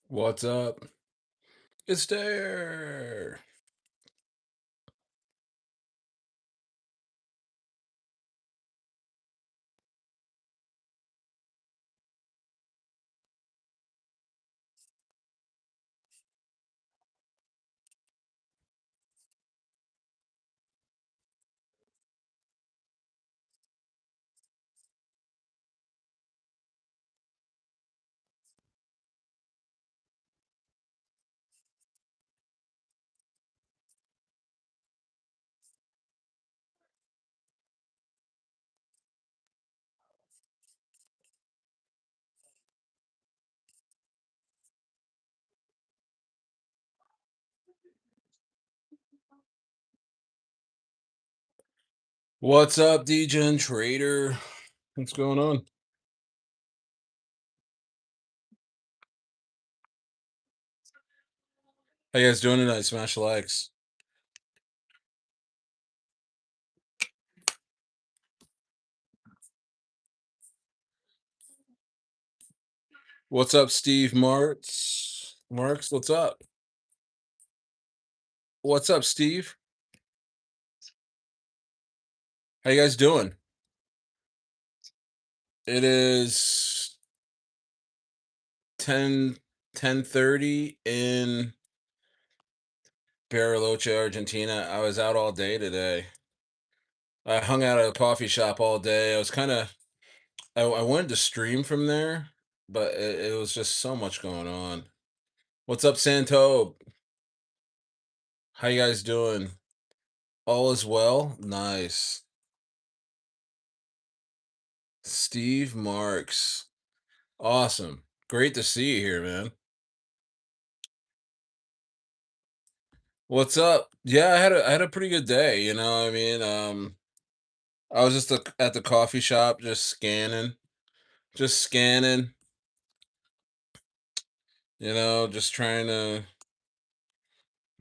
What's up? It's there. What's up, DGen Trader? What's going on? How you guys doing tonight? Smash the likes. What's up, Steve Marks? Marks, what's up? What's up, Steve? How you guys doing? It is 10:30 in Bariloche, Argentina. I was out all day today. I hung out at a coffee shop all day. I was kind of I wanted to stream from there, but it was just so much going on. What's up, Santo? How you guys doing? All is well? Nice. Steve Marks. Awesome. Great to see you here, man. What's up? Yeah, I had a pretty good day, I mean, I was just at the coffee shop just scanning, just trying to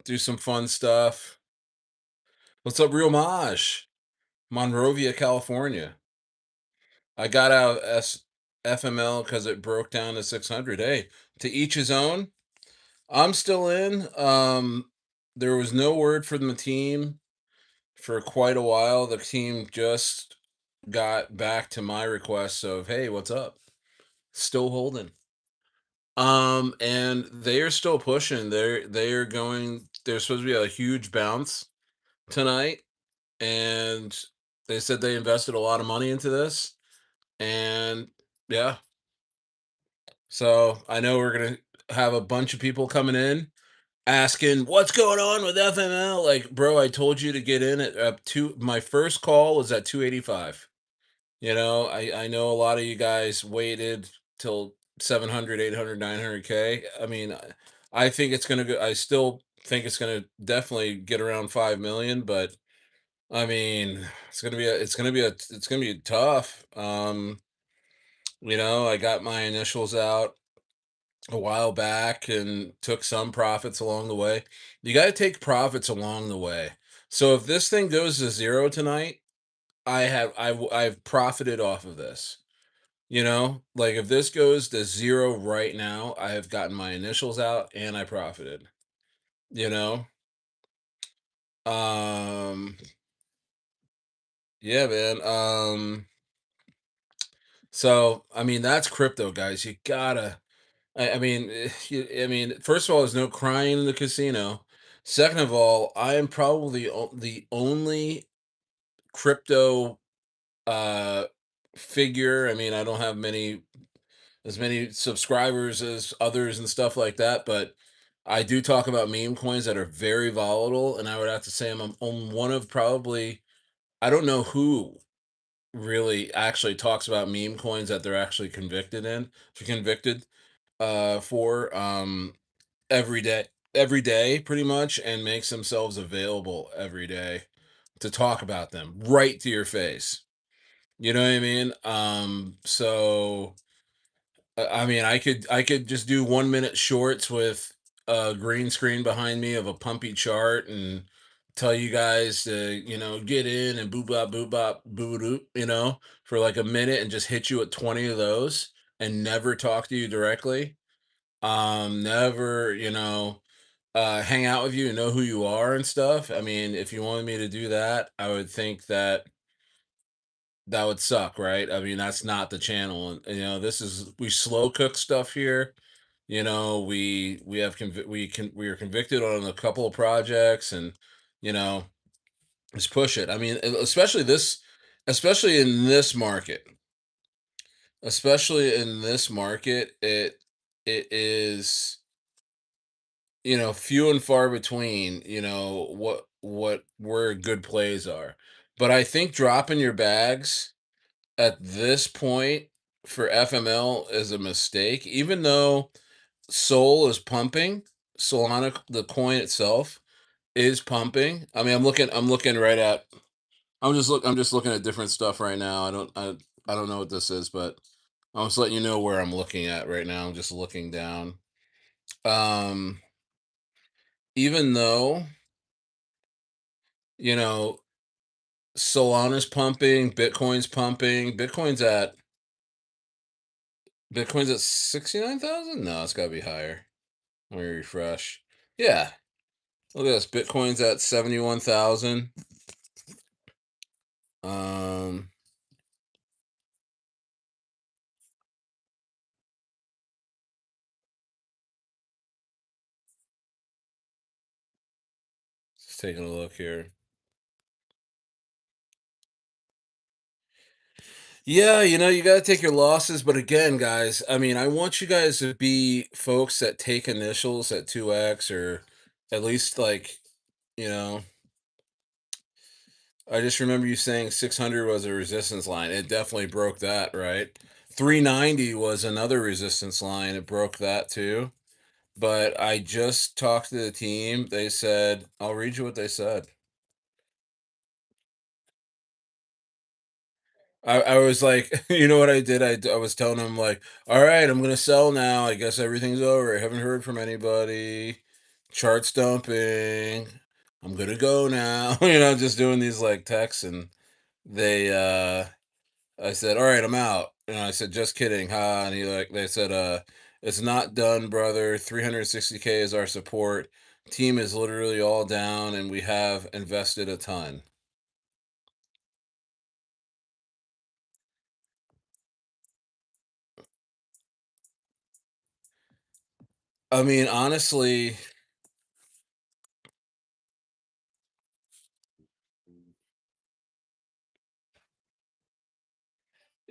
do some fun stuff. What's up, Real Maj? Monrovia, California. I got out FML because it broke down to 600. Hey, to each his own. I'm still in. There was no word from the team for quite a while. The team just got back to my request of, "Hey, what's up?" Still holding. And they are still pushing. They are going. There's supposed to be a huge bounce tonight, and they said they invested a lot of money into this. And yeah, so I know we're gonna have a bunch of people coming in asking what's going on with FML. Like, bro, I told you to get in at two. My first call was at 285. I know a lot of you guys waited till 700, 800, 900K. I mean, I think it's gonna go. I still think it's gonna definitely get around 5 million, but I mean, it's gonna be tough. I got my initials out a while back and took some profits along the way. You got to take profits along the way. So if this thing goes to zero tonight, I've profited off of this. Like if this goes to zero right now, I have gotten my initials out and I profited. You know, um, yeah, man. So I mean that's crypto, guys. You gotta I mean, I mean, first of all, there's no crying in the casino. Second of all, I am probably the only crypto uh figure. I mean, I don't have as many subscribers as others and stuff like that, but I do talk about meme coins that are very volatile, and I would have to say I'm one of probably I don't know who really actually talks about meme coins that they're actually convicted for every day pretty much, and makes themselves available every day to talk about them right to your face. You know what I mean? So I mean, I could just do 1 minute shorts with a green screen behind me of a pumpy chart and tell you guys to get in and boop bop boo doop, for like a minute and just hit you at 20 of those and never talk to you directly. never, hang out with you and know who you are and stuff. I mean, if you wanted me to do that, I would think that that would suck, right? I mean, that's not the channel. And this is we slow cook stuff here. We have we are convicted on a couple of projects, and you know, just push it. I mean, especially in this market, it is few and far between. What where good plays are, but I think dropping your bags at this point for FML is a mistake, even though Sol is pumping. Solana, the coin itself, is pumping. I mean, I'm looking right at. I'm just looking at different stuff right now. I don't know what this is, but I'm just letting you know where I'm looking at right now. I'm just looking down. Um, even though you know Solana's pumping, Bitcoin's at 69,000. No, it's got to be higher. Let me refresh. Yeah, look at this. Bitcoin's at 71,000. Um, just taking a look here. Yeah, you got to take your losses, but again, guys, I mean, I want you guys to be folks that take initials at 2x, or at least like, you know, I just remember you saying 600 was a resistance line. It definitely broke that, right? 390 was another resistance line. It broke that too. But I just talked to the team. They said, I'll read you what they said. I was like, you know what I did? I was telling them like, all right, I'm gonna sell now. I guess everything's over. I haven't heard from anybody. Charts dumping. I'm gonna go now. Just doing these like texts, and they I said, all right, I'm out. And I said, just kidding, huh? And they said, it's not done, brother. 360K is our support. Team is literally all down, and we have invested a ton. I mean, honestly,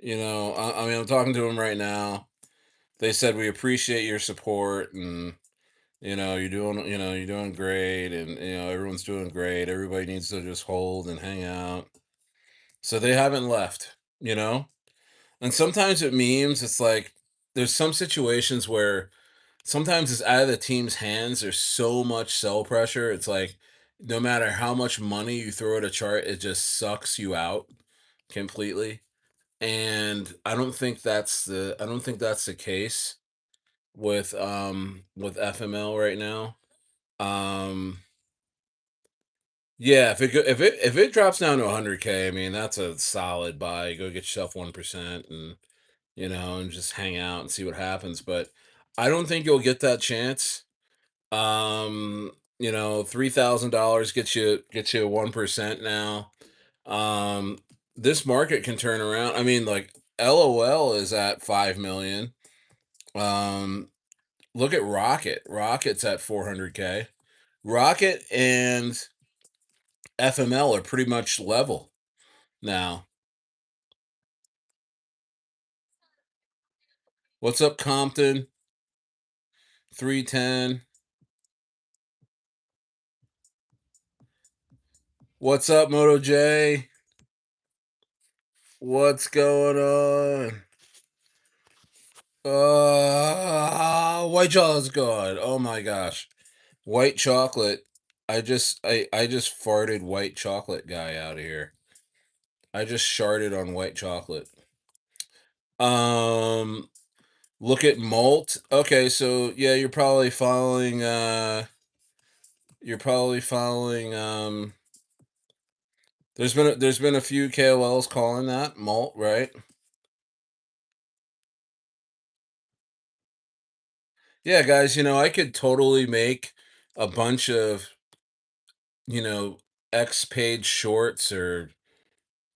I mean, I'm talking to them right now. They said we appreciate your support, and you're doing great, and everyone's doing great. Everybody needs to just hold and hang out. So they haven't left. And sometimes it memes. It's like there's some situations where sometimes it's out of the team's hands. There's so much sell pressure. It's like no matter how much money you throw at a chart, it just sucks you out completely. And I don't think that's the case with FML right now. Um yeah, if it drops down to 100K, I mean that's a solid buy. Go get yourself 1%, and and just hang out and see what happens. But I don't think you'll get that chance. $3,000 gets you 1% now. Um, this market can turn around. I mean, like LOL is at 5 million. Um, look at Rocket. Rocket's at 400K. Rocket and FML are pretty much level now. What's up, Compton? 310. What's up, Moto J? What's going on? White chocolate's gone. Oh my gosh. White chocolate. I just farted white chocolate guy out of here. I just sharted on white chocolate. Um Look at Molt. Okay, so yeah, you're probably following there's been a few KOLs calling that Molt, right? Yeah, guys, I could totally make a bunch of, X page shorts or,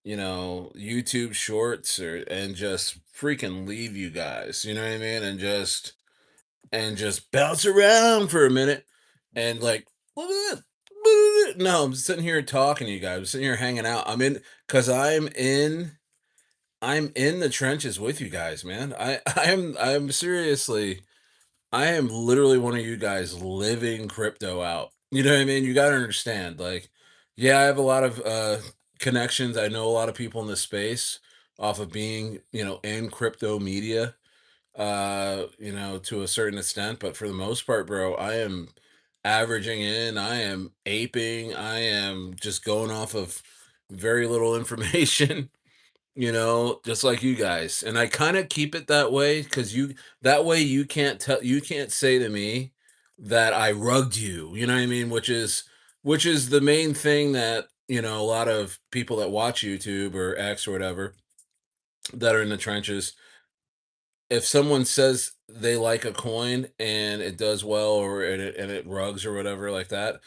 YouTube shorts and just freaking leave you guys, you know what I mean? And just bounce around for a minute and like no, I'm sitting here talking to you guys. I'm sitting here hanging out. Because I'm in the trenches with you guys, man. I'm seriously, I am literally one of you guys living crypto out. You know what I mean? You got to understand. Like, yeah, I have a lot of connections. I know a lot of people in this space off of being, in crypto media, to a certain extent. But for the most part, bro, I am averaging in, I am aping, I am just going off of very little information. Just like you guys. And I kind of keep it that way because that way you can't say to me that I rugged you. You know what I mean? Which is the main thing that, a lot of people that watch YouTube or X or whatever that are in the trenches, if someone says they like a coin and it does well or and it rugs or whatever like that,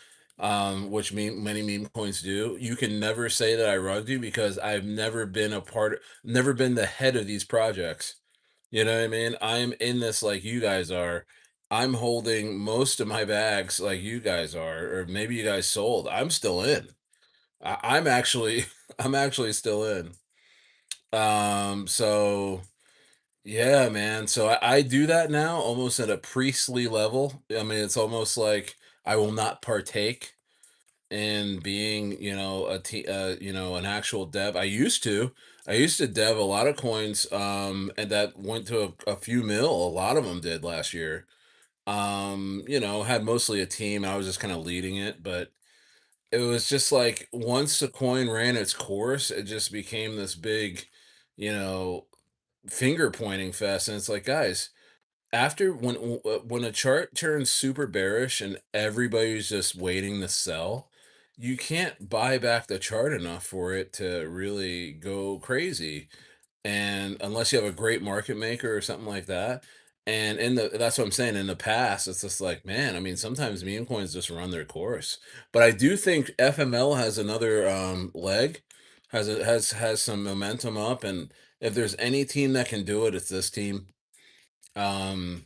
which many meme coins do, you can never say that I rugged you because I've never been the head of these projects. You know what I mean? I'm in this like you guys are. I'm holding most of my bags like you guys are, or maybe you guys sold. I'm still in. I'm actually I'm actually still in. So yeah, man. So I do that now almost at a priestly level. I mean, it's almost like I will not partake in being, an actual dev. I used to. I used to dev a lot of coins, and that went to a few mil. A lot of them did last year. Had mostly a team. I was just kind of leading it, but it was just like once the coin ran its course, it just became this big, you know, finger pointing fest. And it's like, guys, after when a chart turns super bearish and everybody's just waiting to sell, you can't buy back the chart enough for it to really go crazy. And unless you have a great market maker or something like that. And that's what I'm saying. In the past, it's just like, man, I mean, sometimes meme coins just run their course. But I do think FML has another leg, has some momentum up, and if there's any team that can do it, it's this team. Um,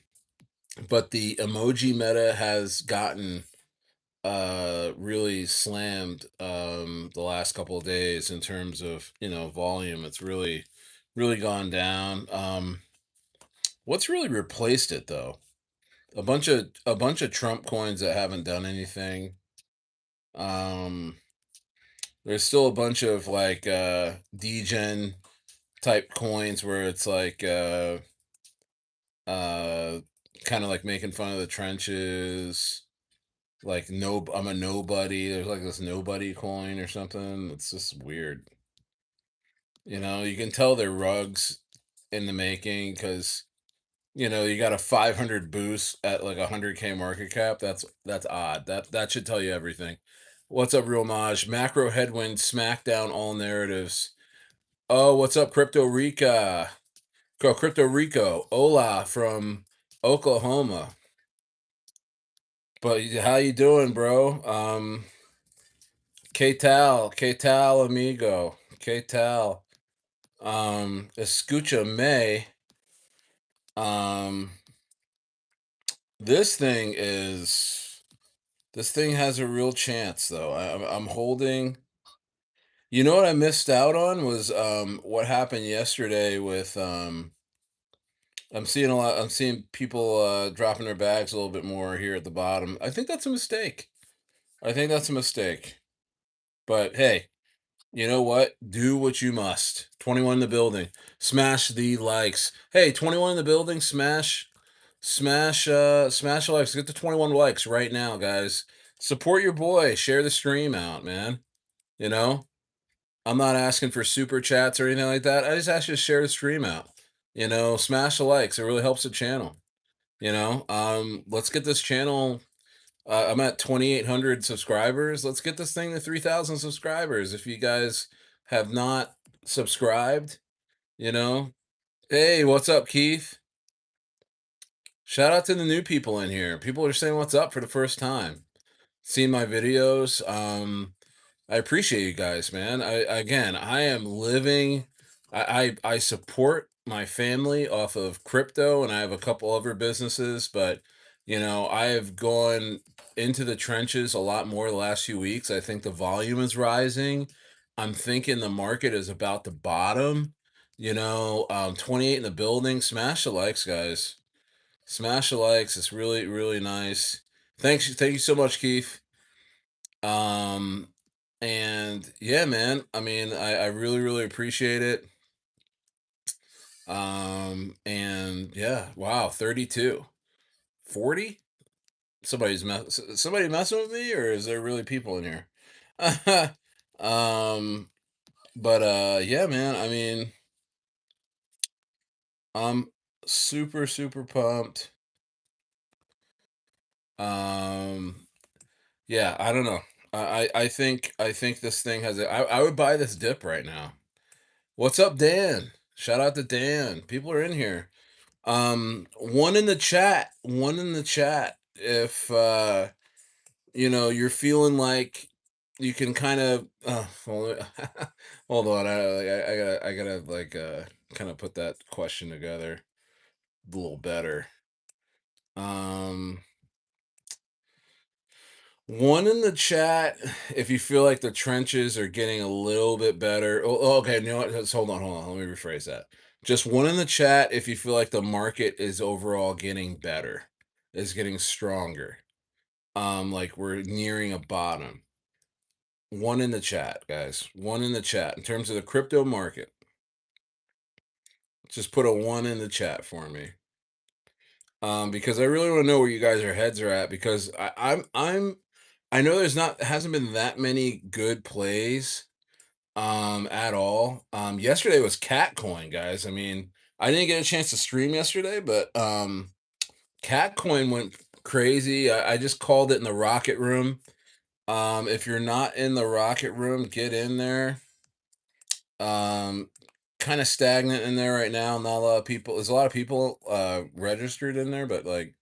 but the emoji meta has gotten really slammed the last couple of days in terms of, volume. It's really gone down. What's really replaced it though? A bunch of Trump coins that haven't done anything. Um there's still a bunch of like degen type coins where it's like uh kind of like making fun of the trenches. Like, no, I'm a nobody. There's like this nobody coin or something. It's just weird. You can tell they're rugs in the making because you got a 500 boost at like 100K market cap. That's odd. That should tell you everything. What's up, Real Maj? Macro headwind smack down all narratives. Oh, what's up, Crypto Rica? Crypto Rico. Hola from Oklahoma. But how you doing, bro? Que tal, amigo? Que tal? Escucha me. Um, this thing is, this thing has a real chance, though. I'm holding. You know what I missed out on was what happened yesterday with I'm seeing people dropping their bags a little bit more here at the bottom. I think that's a mistake. I think that's a mistake. But hey, you know what? Do what you must. 21 in the building. Smash the likes. Hey, 21 in the building. Smash the likes. Get to 21 likes right now, guys. Support your boy. Share the stream out, man. You know, I'm not asking for super chats or anything like that. I just ask you to share the stream out. Smash the likes. It really helps the channel. Let's get this channel. I'm at 2,800 subscribers. Let's get this thing to 3,000 subscribers. If you guys have not subscribed, you know, hey, what's up, Keith? Shout out to the new people in here. People are saying what's up for the first time. Seeing my videos. I appreciate you guys, man. I am living. I support my family off of crypto, and I have a couple other businesses, but I have gone into the trenches a lot more the last few weeks. I think the volume is rising. I'm thinking the market is about to bottom. 28 in the building. Smash the likes, guys. Smash the likes. It's really, really nice. Thank you so much, Keith. Um, and yeah, man, I mean, I really, really appreciate it. And yeah, wow, 32, 40. Somebody messing with me, or is there really people in here? um, but yeah, man, I mean, I'm super, super pumped. Um, yeah, I don't know. I think this thing has I would buy this dip right now. What's up, Dan? Shout out to Dan. People are in here. One in the chat. One in the chat. If you're feeling like you can kind of hold on. I gotta like kind of put that question together a little better. Um One in the chat, if you feel like the trenches are getting a little bit better. Okay, you know what? Hold on. Let me rephrase that. Just one in the chat if you feel like the market is overall getting better, is getting stronger. Like we're nearing a bottom. One in the chat, guys. One in the chat. In terms of the crypto market, just put a one in the chat for me. Because I really want to know where you guys' heads are at because I know there's not hasn't been that many good plays at all. Yesterday was Catcoin, guys. I mean, I didn't get a chance to stream yesterday, but Catcoin went crazy. I just called it in the Rocket Room. If you're not in the Rocket Room, get in there. Um, Kind of stagnant in there right now. Not a lot of people. There's a lot of people registered in there, but like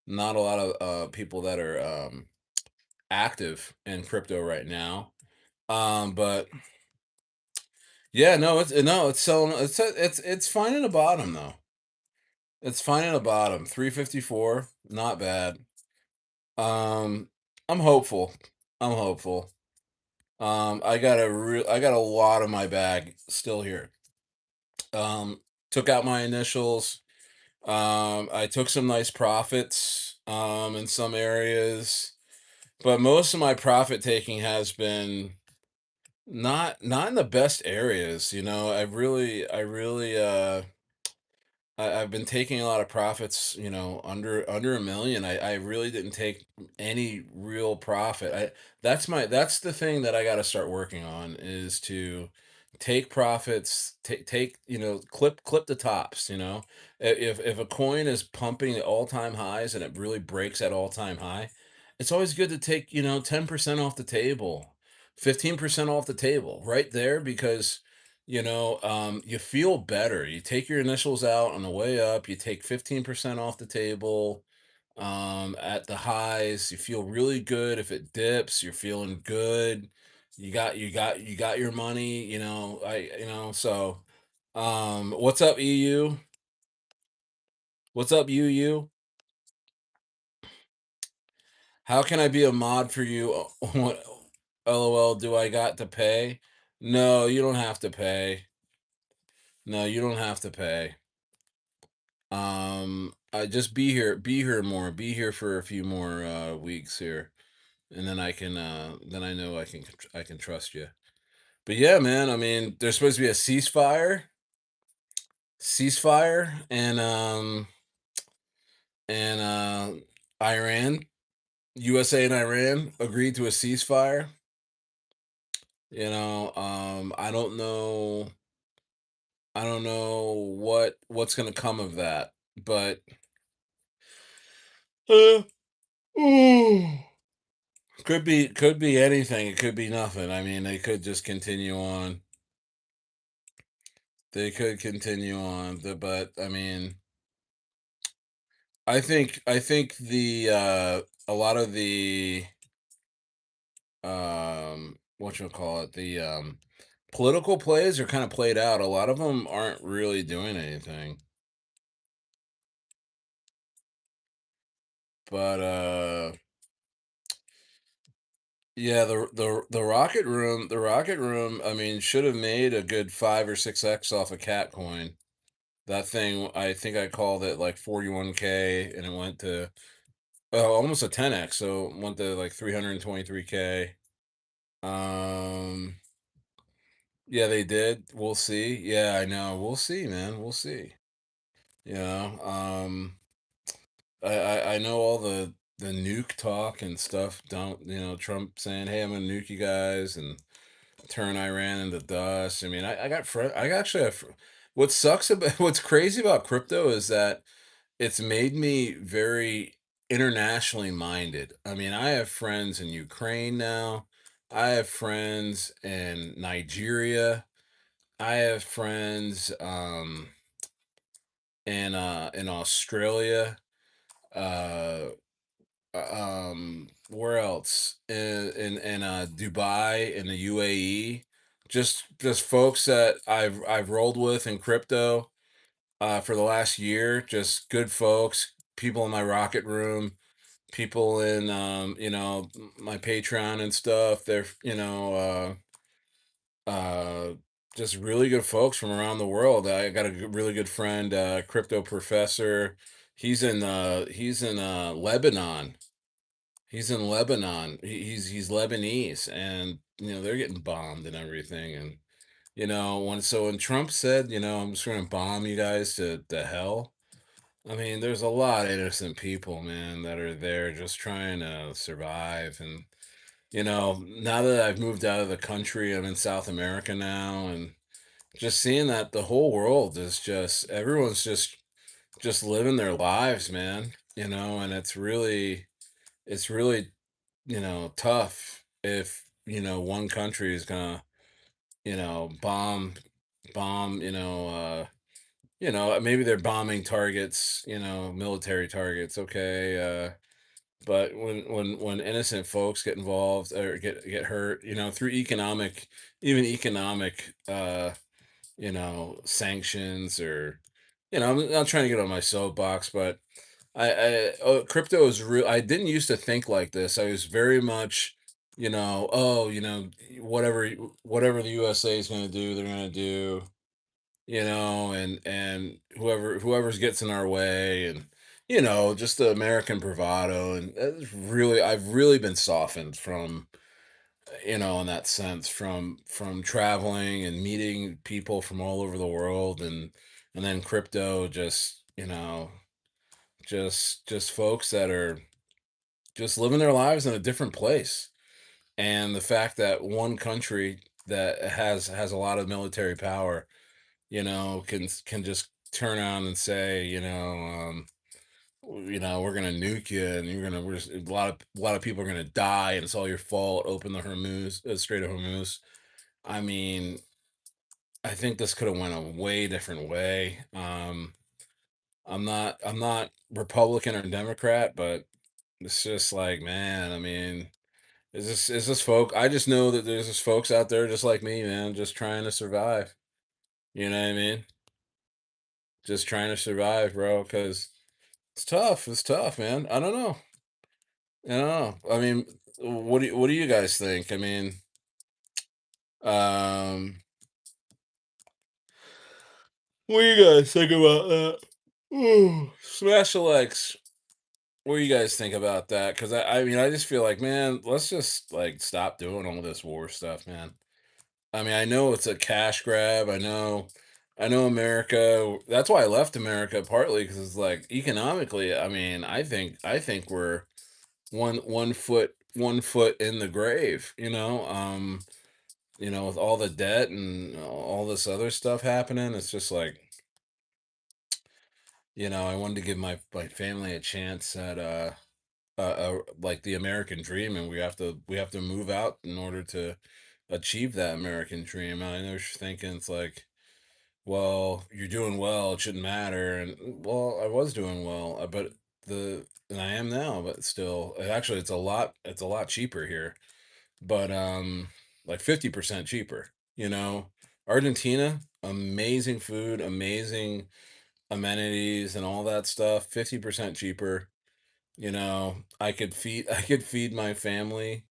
not a lot of people that are active in crypto right now. But yeah, no, it's selling. It's finding a bottom though. It's finding a bottom. 354, not bad. Um, I'm hopeful. I'm hopeful. I got a lot of my bag still here. Took out my initials. I took some nice profits in some areas, but most of my profit taking has been not in the best areas. I've been taking a lot of profits, under a million. I really didn't take any real profit. That's the thing that I got to start working on is to take profits, take, clip the tops, If a coin is pumping at all-time highs and it really breaks at all-time high, it's always good to take, 10% off the table, 15% off the table right there because you feel better. You take your initials out on the way up, you take 15% off the table at the highs. You feel really good. If it dips, you're feeling good. You got your money, so what's up, EU? What's up, UU? How can I be a mod for you? LOL, do I got to pay? No, you don't have to pay. No, you don't have to pay. I just be here more, be here for a few more weeks here, and then then I know I can trust you. But yeah, man, I mean, there's supposed to be a ceasefire, and Iran, USA and Iran agreed to a ceasefire. I don't know what's gonna come of that, but uh, could be anything. It could be nothing. I mean, they could just continue on. They could continue on, but I mean, I think the a lot of the what you call it, the political plays are kind of played out. A lot of them aren't really doing anything. But yeah, the rocket room, I mean, should have made a good 5 or 6x off a cat coin. That thing, I think I called it like 41K, and it went to almost a 10x, so it went to like 323K. Um, yeah, they did. We'll see. Yeah, I know. We'll see, man. We'll see. You know, I know all the nuke talk and stuff. Don't Trump saying, "Hey, I'm gonna nuke you guys," and turn Iran into dust. I mean, I got friend. I actually have. What sucks about what's crazy about crypto is that it's made me very internationally minded. I mean, I have friends in Ukraine now. I have friends in Nigeria. I have friends in Australia. Uh where else? In Dubai, in the UAE. Just folks that I've rolled with in crypto for the last year. Just good folks, people in my rocket room, people in my Patreon and stuff. They're uh just really good folks from around the world. I got a really good friend, crypto professor. He's in Lebanon. He's in Lebanon. He's Lebanese, and they're getting bombed and everything. And when Trump said, I'm just going to bomb you guys to hell. I mean, there's a lot of innocent people, man, that are there just trying to survive. And now that I've moved out of the country, I'm in South America now, and just seeing that the whole world is just everyone's just living their lives, man. And it's really tough if one country is gonna bomb maybe they're bombing targets, military targets, okay, but when innocent folks get involved or get hurt, through even economic sanctions, or I'm not trying to get on my soapbox, but crypto is real. I didn't used to think like this. I was very much, oh, whatever the USA is going to do, they're going to do, and whoever's gets in our way, and just the American bravado, and I've really been softened from, in that sense, from traveling and meeting people from all over the world, and then crypto, just just folks that are just living their lives in a different place. And the fact that one country that has a lot of military power, can just turn on and say, we're gonna nuke you, and a lot of people are gonna die, and it's all your fault. Open the Strait of Hormuz. I mean, I think this could have went a way different way. I'm not Republican or Democrat, but it's just like, man, I mean, is this folk? I just know that there's just folks out there just like me, man, just trying to survive. You know what I mean? Just trying to survive, bro, because it's tough. It's tough, man. I don't know. I don't know. I mean, what do you guys think? I mean, um, what do you guys think about that? Ooh, smash the likes. What do you guys think about that? Because I mean, I just feel like, man, let's just like stop doing all this war stuff, man. I mean, I know it's a cash grab. I know America. That's why I left America, partly because it's like economically. I mean, I think we're one foot in the grave. With all the debt and all this other stuff happening. It's just like, I wanted to give my family a chance at like the American dream, and we have to move out in order to achieve that American dream. I know you're thinking it's like, well, you're doing well, it shouldn't matter, and well, I was doing well, but than I am now, but still, actually, it's a lot cheaper here, but like 50% cheaper. You know, Argentina, amazing food, amazing amenities, and all that stuff. 50% cheaper. You know, I could feed my family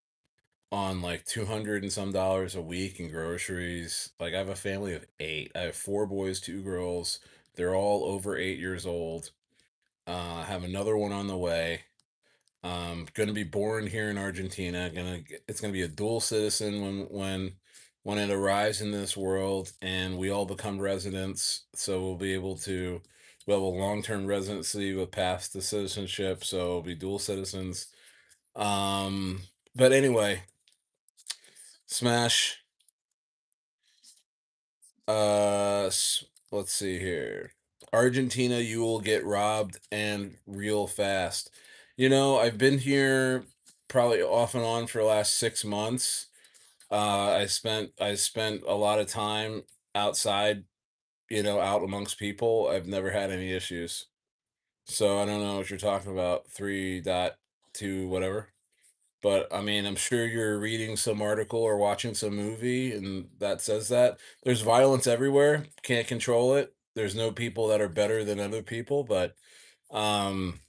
on like 200 and some dollars a week in groceries. Like I have a family of 8. I have 4 boys, 2 girls. They're all over 8 years old. I have another one on the way. Going to be born here in Argentina. It's gonna be a dual citizen when it arrives in this world, and we all become residents. So we'll have a long term residency with path to citizenship. So we'll be dual citizens. Um, but anyway, Smash. Let's see here. Argentina, you will get robbed and real fast. You know, I've been here probably off and on for the last 6 months. I spent a lot of time outside, out amongst people. I've never had any issues. So I don't know what you're talking about. 3.2 whatever. But I mean, I'm sure you're reading some article or watching some movie and that says that. There's violence everywhere. Can't control it. There's no people that are better than other people, but um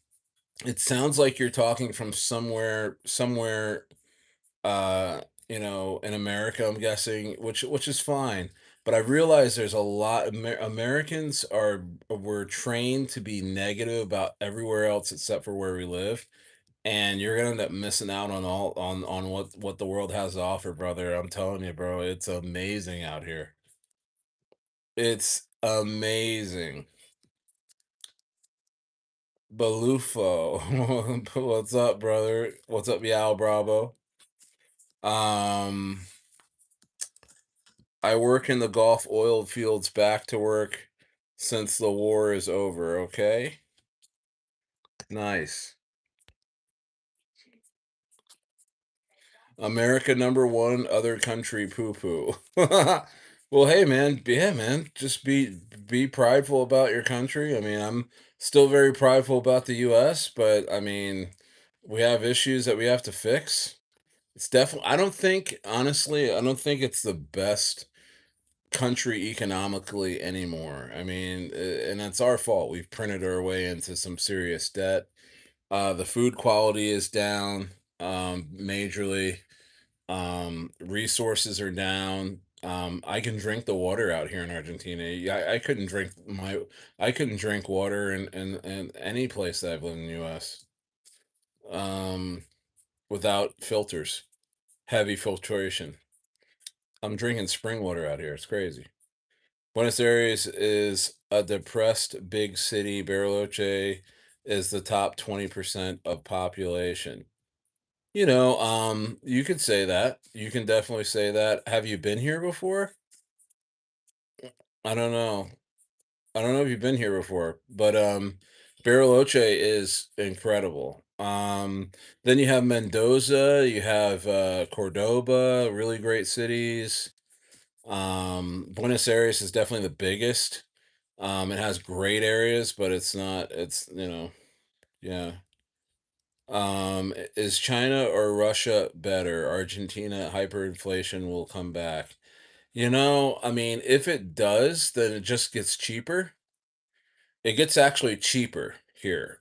it sounds like you're talking from somewhere in America, I'm guessing, which is fine. But I realize there's a lot Americans are we're trained to be negative about everywhere else except for where we live, and you're gonna end up missing out on all on what the world has to offer, brother. I'm telling you, bro, it's amazing out here. It's amazing. Balufo. What's up, brother? What's up, Yao Bravo? Um, I work in the Gulf oil fields, back to work since the war is over, okay? Nice. America number one, other country poo poo. Well, hey man, yeah, man, just be prideful about your country. I mean, I'm still very prideful about the U.S., but I mean, we have issues that we have to fix. It's definitely. I don't think it's the best country economically anymore. I mean, and it's our fault. We've printed our way into some serious debt. The food quality is down majorly. Resources are down. I can drink the water out here in Argentina. Yeah, I couldn't drink water in any place that I've lived in the US um without filters, heavy filtration. I'm drinking spring water out here. It's crazy. Buenos Aires is a depressed big city. Bariloche is the top 20% of population. You could say that. You can definitely say that. Have you been here before? I don't know. I don't know if you've been here before, but Bariloche is incredible. Then you have Mendoza, you have Cordoba, really great cities. Buenos Aires is definitely the biggest. It has great areas, but it's not. Yeah. Is China or Russia better? Argentina hyperinflation will come back. I mean, if it does, then it just gets cheaper. It gets actually cheaper here.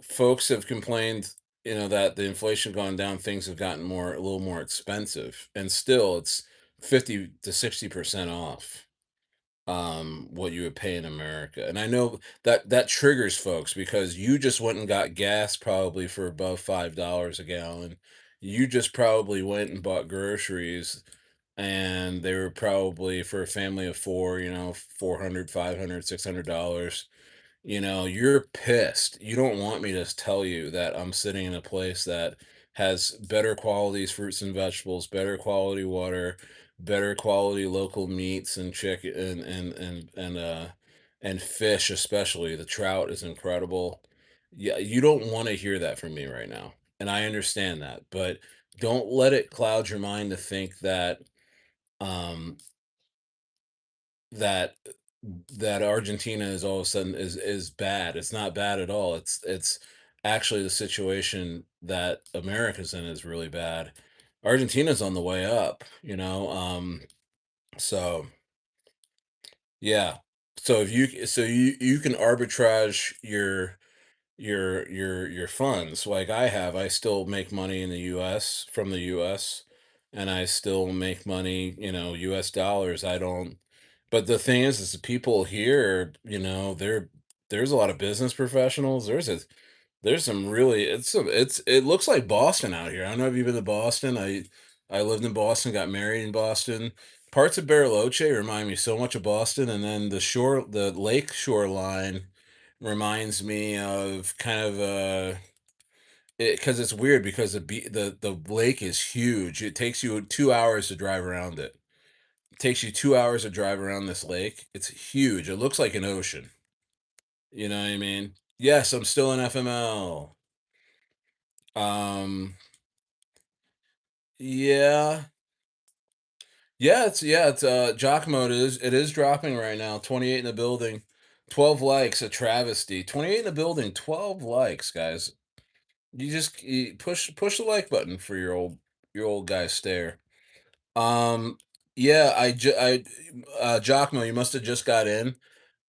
Folks have complained, that the inflation gone down, things have gotten a little more expensive, and still it's 50 to 60% off what you would pay in America. And I know that that triggers folks because you just went and got gas probably for above $5 a gallon. You just probably went and bought groceries, and they were probably for a family of 4, 400, 500, $600. You're pissed. You don't want me to tell you that I'm sitting in a place that has better qualities, fruits and vegetables, better quality water, better quality local meats and chicken and fish, especially. The trout is incredible. Yeah, you don't want to hear that from me right now. And I understand that, but don't let it cloud your mind to think um that that Argentina is all of a sudden is bad. It's not bad at all. It's actually the situation that America's in is really bad. Argentina's on the way up, you know. So yeah. So if you so you can arbitrage your funds like I have. I still make money in the US from the US, and I still make money, US dollars. I don't But the thing is the people here, there's a lot of business professionals. There's some really it looks like Boston out here. I don't know if you've been to Boston. I lived in Boston, got married in Boston. Parts of Bariloche remind me so much of Boston, and then the lake shoreline reminds me of kind of because it's weird because the lake is huge. It takes you 2 hours to drive around it. It takes you 2 hours to drive around this lake. It's huge. It looks like an ocean. You know what I mean? Yes, I'm still in FML. Um, yeah. Yeah, it's jock mode it is dropping right now. 28 in the building. 12 likes, a travesty. 28 in the building, 12 likes, guys. You push the like button for your old guy stare. Um yeah, Jockmo, you must have just got in.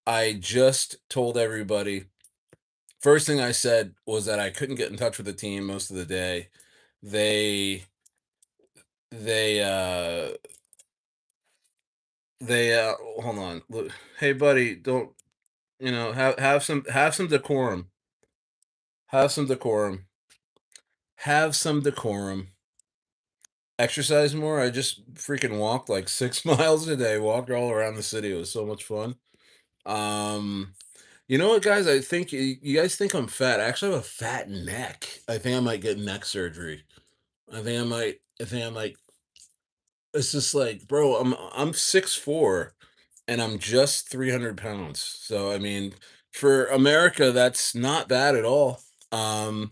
I just told everybody. First thing I said was that I couldn't get in touch with the team most of the day. They they hold on. Look, hey buddy, don't have some decorum. Have some decorum. Have some decorum. Exercise more. I just freaking walked like 6 miles a day, walked all around the city. It was so much fun. Um you know what, guys? I think you guys think I'm fat. I actually have a fat neck. I think I might get neck surgery. I think I might. It's just like, bro, I'm 6'4" and I'm just 300 pounds. So I mean, for America, that's not bad at all. Um,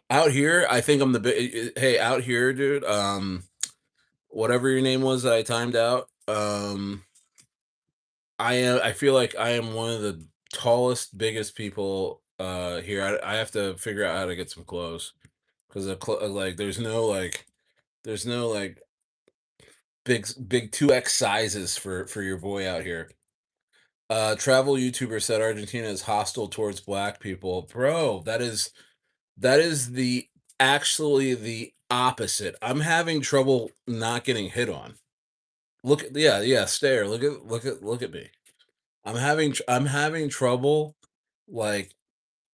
Out here, I think I'm the big. Hey, out here, dude. Whatever your name was that I timed out. I feel like I am one of the tallest, biggest people here. I have to figure out how to get some clothes because like there's no like big 2X sizes for your boy out here. Travel YouTuber said Argentina is hostile towards black people. Bro, that is the actually the opposite. I'm having trouble not getting hit on. Yeah, stare. Look at me. I'm having trouble like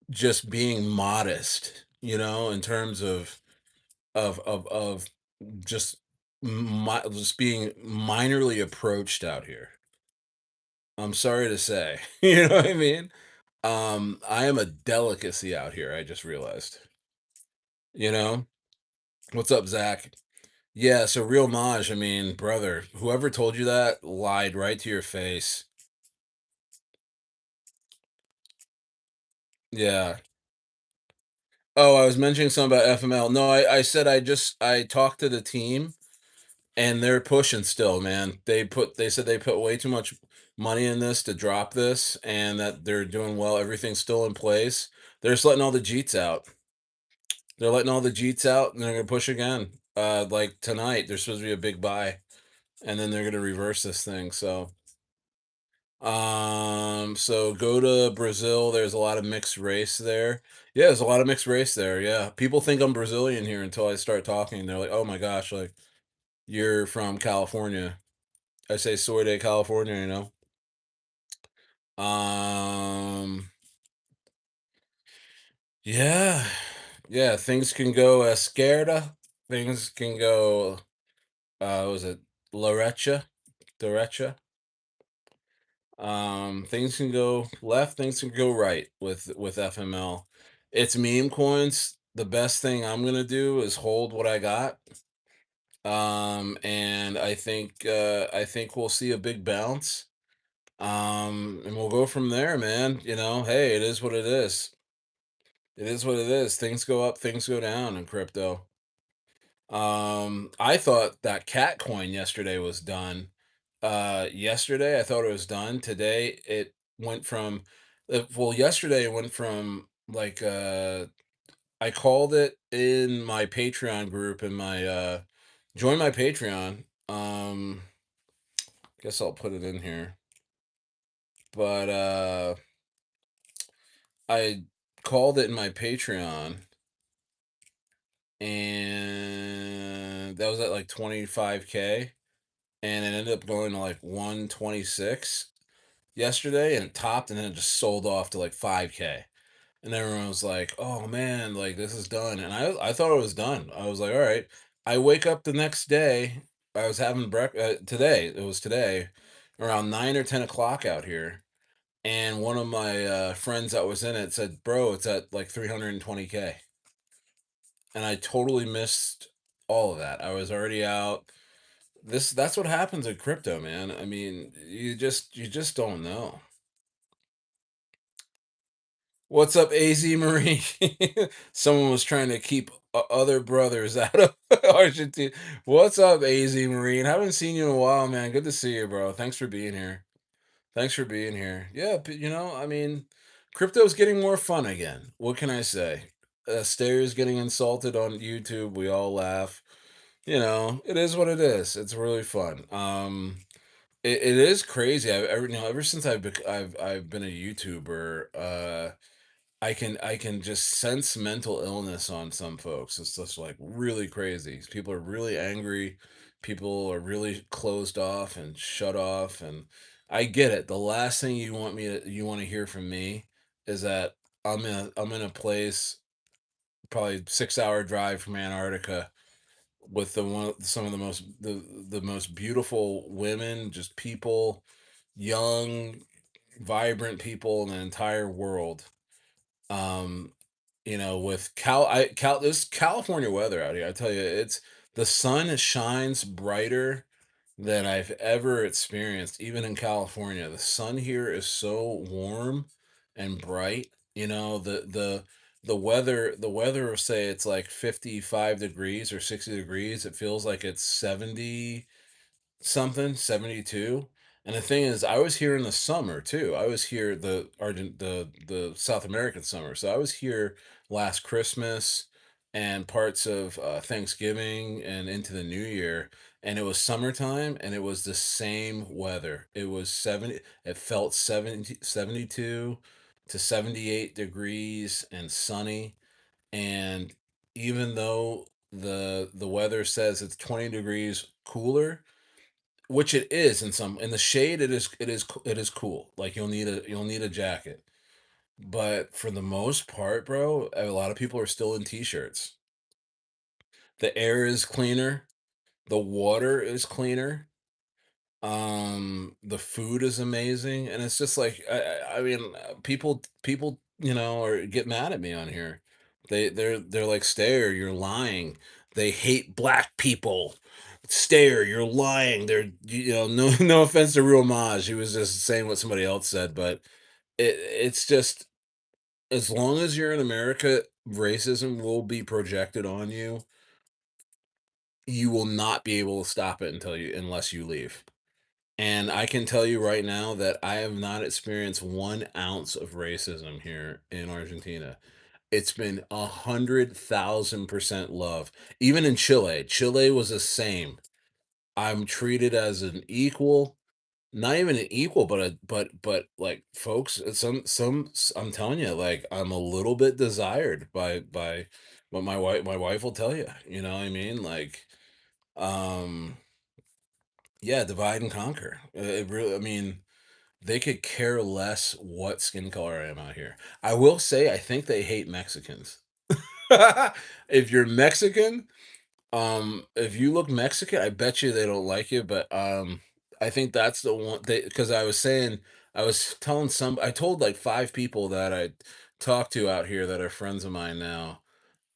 just being modest, in terms of just just being minorly approached out here. I'm sorry to say. You know what I mean? I am a delicacy out here, I just realized. You know? What's up, Zach? Yeah, so real Maj, I mean, brother, whoever told you that lied right to your face. Yeah. Oh, I was mentioning something about FML. No, I said I talked to the team and they're pushing still, man. They said they put way too much money in this to drop this and that they're doing well. Everything's still in place. They're just letting all the Jeets out. They're letting all the Jeets out and they're gonna push again. Like tonight, there's supposed to be a big buy, and then they're gonna reverse this thing. So go to Brazil. There's a lot of mixed race there. Yeah, there's a lot of mixed race there. Yeah. People think I'm Brazilian here until I start talking. They're like, "Oh my gosh, like you're from California." I say soy de California. Um, yeah. Yeah, things can go esquerda. Things can go was it La derecha? Things can go left, things can go right with FML. It's meme coins. The best thing I'm gonna do is hold what I got. And I think we'll see a big bounce. And we'll go from there, man. Hey, it is what it is. It is what it is. Things go up, things go down in crypto. I thought that cat coin yesterday was done. Yesterday I thought it was done. Today it went from well, yesterday it went from like I called it in my Patreon group in my join my Patreon. Guess I'll put it in here. But I called it in my Patreon and that was at like 25K and it ended up going to like 126 yesterday and it topped and then it just sold off to like 5K. And everyone was like, "Oh man, like this is done." And I thought it was done. I was like, "All right." I wake up the next day. I was having breakfast today. It was today, around 9 or 10 o'clock out here, and one of my friends that was in it said, "Bro, it's at like 320K," and I totally missed all of that. I was already out. That's what happens in crypto, man. I mean, you just don't know. What's up, AZ Marine? Someone was trying to keep other brothers out of Argentina. What's up, AZ Marine? Haven't seen you in a while, man. Good to see you, bro. Thanks for being here. Thanks for being here. Yeah, I mean, crypto's getting more fun again. What can I say? Stayers getting insulted on YouTube. We all laugh. It is what it is. It's really fun. It is crazy. Ever since I've been a YouTuber, I can just sense mental illness on some folks. It's just like really crazy. People are really angry. People are really closed off and shut off. And I get it. The last thing you want to hear from me is that I'm in a place probably 6 hour drive from Antarctica with some of the most beautiful women, just people, young, vibrant people in the entire world. um with this California weather out here, I tell you, it's the sun shines brighter than I've ever experienced. Even in California, the sun here is so warm and bright. The weather will say it's like 55 degrees or 60 degrees. It feels like it's 70 something, 72. And the thing is, I was here in the summer too. I was here the South American summer. So I was here last Christmas and parts of Thanksgiving and into the new year, and it was summertime and it was the same weather. It was 70, it felt 72 to 78 degrees and sunny. And even though the weather says it's 20 degrees cooler, which it is in the shade, it is cool. Like you'll need a jacket. But for the most part, bro, a lot of people are still in t-shirts. The air is cleaner, the water is cleaner, the food is amazing, and it's just like I mean, people or get mad at me on here. They're like, "Stayer, you're lying. They hate black people. Stayer, you're lying." No no offense to Real Maj, he was just saying what somebody else said, but it's just, as long as you're in America, racism will be projected on you. You will not be able to stop it unless you leave. And I can tell you right now that I have not experienced 1 ounce of racism here in Argentina. It's been 100,000% love. Even in Chile, Chile was the same. I'm treated as an equal, not even an equal, but like folks, I'm telling you, like I'm a little bit desired by what my wife will tell you. You know what I mean? Like, um, yeah, divide and conquer. It really, I mean, they could care less what skin color I am out here. I will say, I think they hate Mexicans. If you're Mexican, if you look Mexican, I bet you they don't like you. But I think that's the one, because I told like 5 people that I talked to out here that are friends of mine now.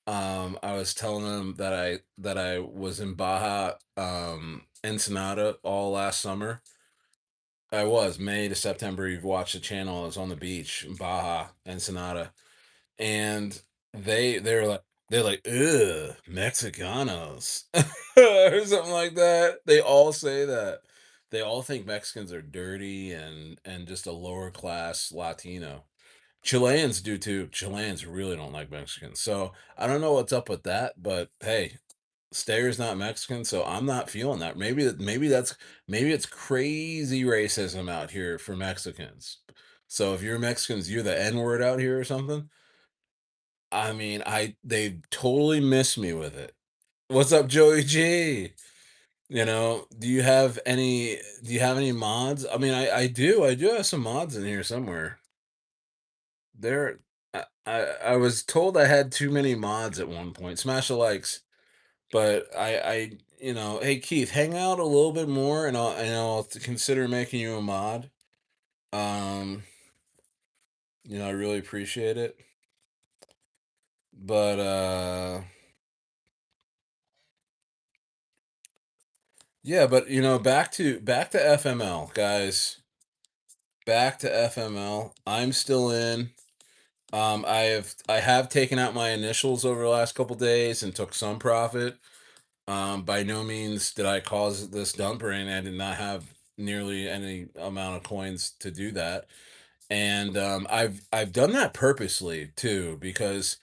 I was telling them that I was in Baja, Ensenada all last summer. I was May to September. You've watched the channel. I was on the beach in Baja, Ensenada, and they're like, ugh, Mexicanos or something like that. They all say that. they all think Mexicans are dirty and just a lower class Latino. Chileans do too. Chileans really don't like Mexicans. So I don't know what's up with that, but hey, Stayer's not Mexican, so I'm not feeling that. Maybe it's crazy racism out here for Mexicans. So if you're Mexicans, you're the N word out here or something. I mean, I they totally miss me with it. What's up, Joey G? Do you have any mods? I mean, I do have some mods in here somewhere. There I was told I had too many mods at one point. Smash the likes. But hey Keith, hang out a little bit more and I'll consider making you a mod. Um, I really appreciate it. But yeah, but back to FML, guys. Back to FML. I'm still in. I have taken out my initials over the last couple days and took some profit. By no means did I cause this dumpering. I did not have nearly any amount of coins to do that. And I've done that purposely too because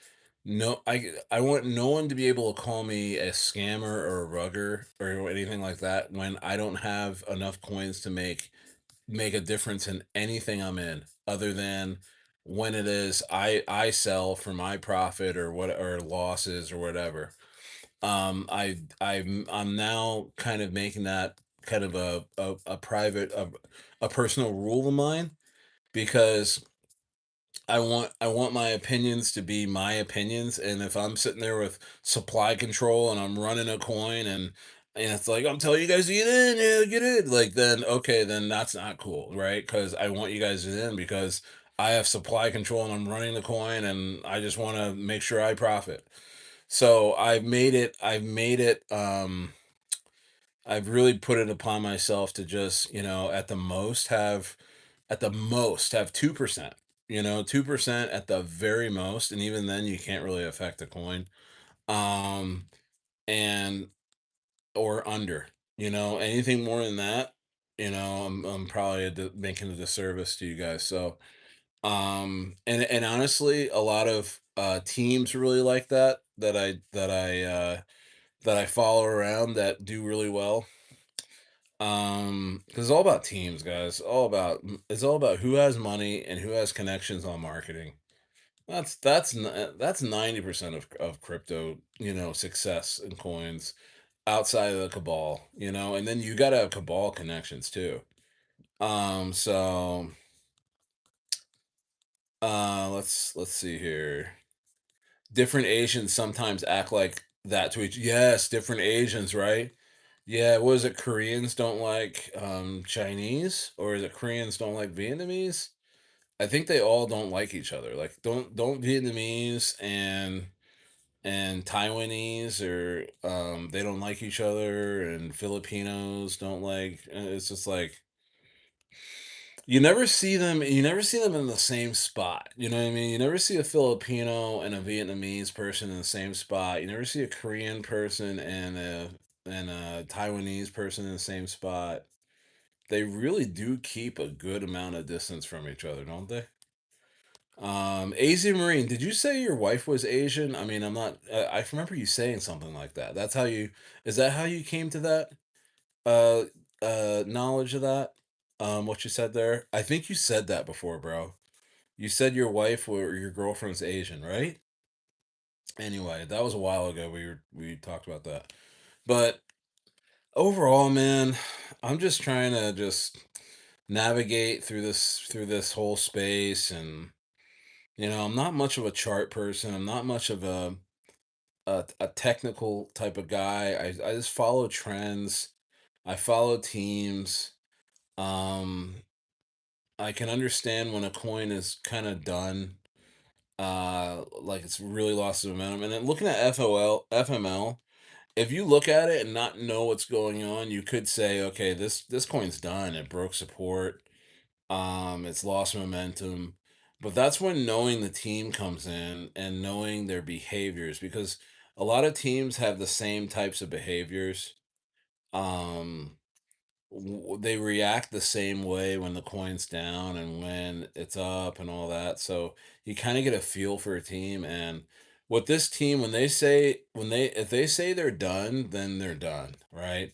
I want no one to be able to call me a scammer or a rugger or anything like that when I don't have enough coins to make a difference in anything I'm in other than when it is I sell for my profit or what or losses or whatever. I'm now kind of making that kind of a private a personal rule of mine because I want my opinions to be my opinions, and if I'm sitting there with supply control and I'm running a coin and it's like I'm telling you guys to get in, yeah, get in, like then okay, then that's not cool, right? Because I want you guys in because I have supply control and I'm running the coin and I just want to make sure I profit. So I've really put it upon myself to just, at the most have 2%. 2% at the very most, and even then you can't really affect the coin. Um and or under. Anything more than that, I'm probably making a disservice to you guys. So, and honestly, a lot of teams really like that I follow around that do really well. 'Cause it's all about teams, guys. It's all about who has money and who has connections on marketing. That's 90% of crypto, success and coins outside of the cabal, and then you gotta have cabal connections too. So let's see here. Different Asians sometimes act like that to each. Yes, different Asians, right? Yeah, what is it? Koreans don't like Chinese, or is it Koreans don't like Vietnamese? I think they all don't like each other. Like don't Vietnamese and Taiwanese or they don't like each other, and Filipinos don't like. It's just like you never see them in the same spot. You know what I mean? You never see a Filipino and a Vietnamese person in the same spot. You never see a Korean person and a Taiwanese person in the same spot. They really do keep a good amount of distance from each other, don't they? Asian Marine, did you say your wife was Asian? I mean, I'm not. I remember you saying something like that. That's how you. Is that how you came to that? Uh, knowledge of that. What you said there. I think you said that before, bro. You said your wife or your girlfriend's Asian, right? Anyway, that was a while ago. We talked about that. But overall, man, I'm just trying to just navigate through this whole space and I'm not much of a chart person. I'm not much of a technical type of guy. I just follow trends. I follow teams. Um, I can understand when a coin is kind of done, like it's really lost its momentum. And then looking at FML, if you look at it and not know what's going on, you could say, okay, this coin's done. It broke support. It's lost momentum. But that's when knowing the team comes in and knowing their behaviors because a lot of teams have the same types of behaviors. Um, they react the same way when the coin's down and when it's up and all that. So you kind of get a feel for a team. And with this team, when they if they say they're done, then they're done, right?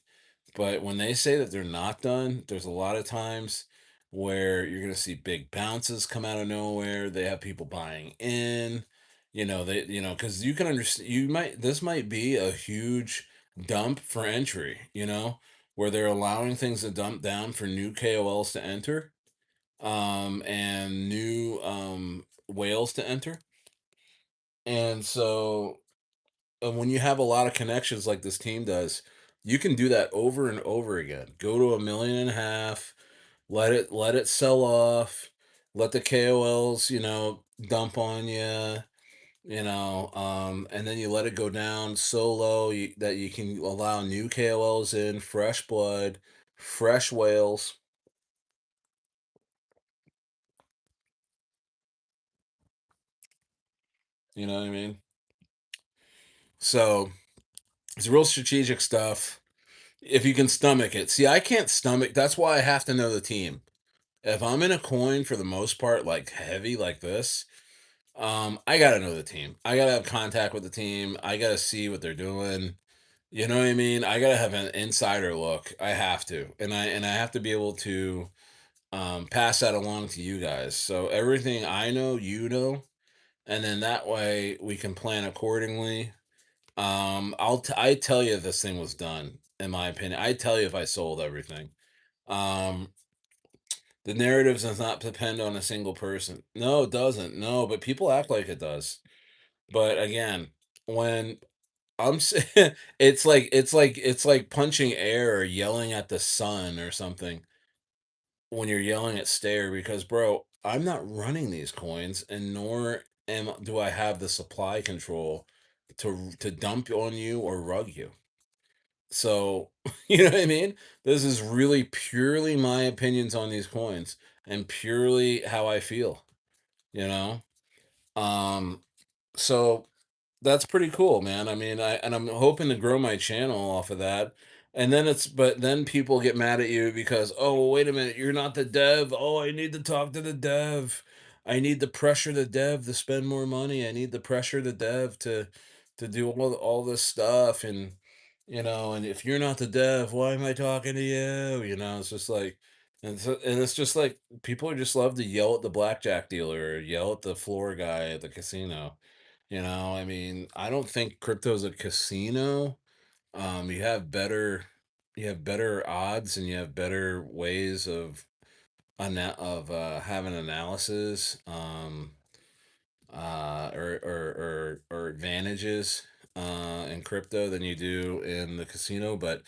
But when they say that they're not done, there's a lot of times where you're going to see big bounces come out of nowhere. They have people buying in, because you can understand, this might be a huge dump for entry, where they're allowing things to dump down for new KOLs to enter, and new whales to enter. And so, when you have a lot of connections like this team does, you can do that over and over again. Go to 1.5 million, let it sell off, let the KOLs, dump on you, and then you let it go down so low that you can allow new KOLs in, fresh blood, fresh whales. You know what I mean? So it's real strategic stuff. If you can stomach it. See, I can't stomach. That's why I have to know the team. If I'm in a coin for the most part, like heavy like this, I gotta know the team. I gotta have contact with the team. I gotta see what they're doing. You know what I mean? I gotta have an insider look. I have to, and I have to be able to pass that along to you guys. So everything I know, and then that way we can plan accordingly. I tell you if this thing was done. In my opinion, I tell you if I sold everything. Um, the narrative does not depend on a single person. No, it doesn't. No, but people act like it does. But again, when it's like punching air or yelling at the sun or something when you're yelling at Stayer because, bro, I'm not running these coins, and nor do I have the supply control to dump on you or rug you. So, you know what I mean? This is really purely my opinions on these coins and purely how I feel, you know? Um, so that's pretty cool, man. I mean, I'm hoping to grow my channel off of that. And then but then people get mad at you because, oh, well, wait a minute, you're not the dev. Oh, I need to talk to the dev. I need to pressure the dev to spend more money. I need to pressure the dev to do all this stuff. And if you're not the dev, why am I talking to you? It's just like, and it's just like people are just love to yell at the blackjack dealer or yell at the floor guy at the casino. I mean, I don't think crypto's a casino. You have better odds and you have better ways of having analysis, or advantages in crypto than you do in the casino. But